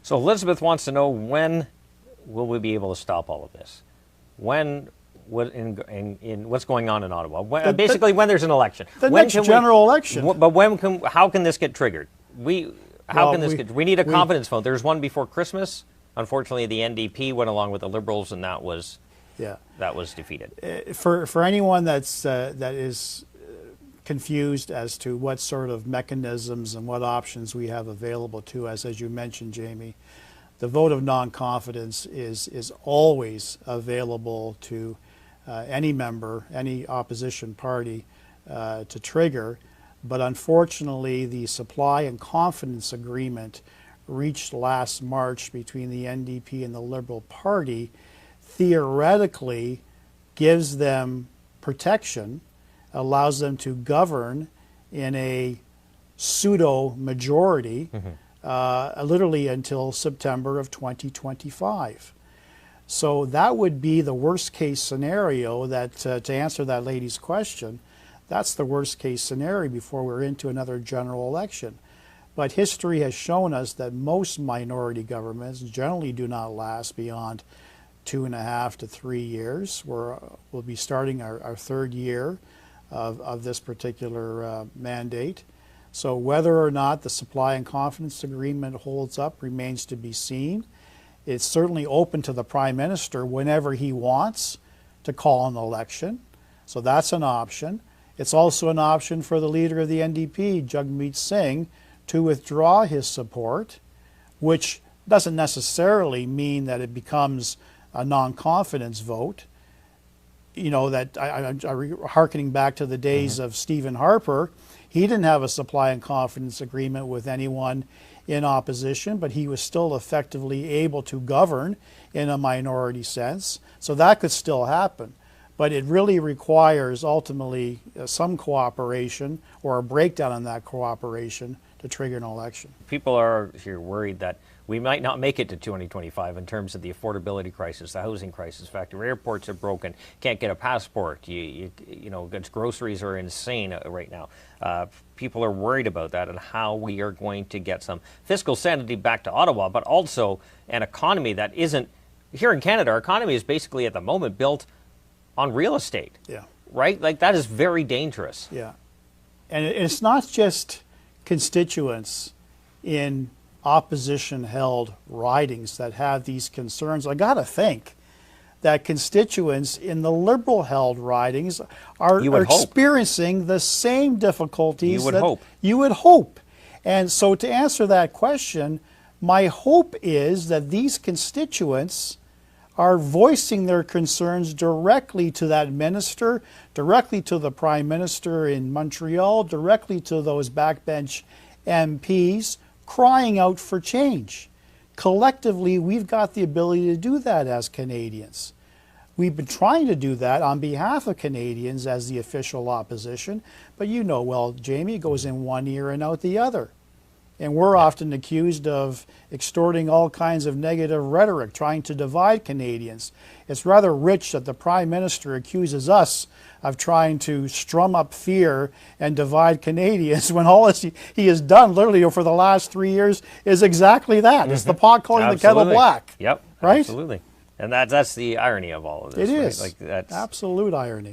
So Elizabeth wants to know, when will we be able to stop all of this? When, what's going on in Ottawa? Basically, when there's an election. The next general election. But how can this get triggered? We need a confidence vote. There's one before Christmas. Unfortunately, the NDP went along with the Liberals, and that was defeated. For anyone that is confused as to what sort of mechanisms and what options we have available to us, as you mentioned, Jamie, the vote of non-confidence is always available to any member, any opposition party to trigger. But unfortunately, the supply and confidence agreement reached last March between the NDP and the Liberal Party theoretically gives them protection, allows them to govern in a pseudo majority, literally until September of 2025. So that would be the worst case scenario. That to answer that lady's question, that's the worst case scenario before we're into another general election. But history has shown us that most minority governments generally do not last beyond 2.5 to 3 years. We'll be starting our third year of this particular mandate. So whether or not the supply and confidence agreement holds up remains to be seen. It's certainly open to the Prime Minister whenever he wants to call an election. So that's an option. It's also an option for the leader of the NDP, Jagmeet Singh, to withdraw his support, which doesn't necessarily mean that it becomes a non-confidence vote. You know, that I'm hearkening back to the days of Stephen Harper. He didn't have a supply and confidence agreement with anyone in opposition, but he was still effectively able to govern in a minority sense. So that could still happen. But it really requires ultimately some cooperation or a breakdown in that cooperation to trigger an election. People are here worried that we might not make it to 2025 in terms of the affordability crisis, the housing crisis. Factory airports are broken. Can't get a passport. You know, groceries are insane right now. People are worried about that and how we are going to get some fiscal sanity back to Ottawa, but also an economy that isn't, here in Canada, our economy is basically at the moment built on real estate. Yeah. Right? Like, that is very dangerous. Yeah. And it's not just constituents in opposition-held ridings that have these concerns. I got to think that constituents in the Liberal-held ridings are experiencing the same difficulties. You would hope. And so to answer that question, my hope is that these constituents are voicing their concerns directly to that minister, directly to the Prime Minister in Montreal, directly to those backbench MPs, crying out for change. Collectively, we've got the ability to do that as Canadians. We've been trying to do that on behalf of Canadians as the official opposition, but you know well, Jamie, it goes in one ear and out the other. And we're often accused of extorting all kinds of negative rhetoric, trying to divide Canadians. It's rather rich that the Prime Minister accuses us of trying to strum up fear and divide Canadians when all he has done literally for the last 3 years is exactly that. It's the pot calling the kettle black. Yep, right? Absolutely. And that's the irony of all of this. It is. Right? Like, that's absolute irony.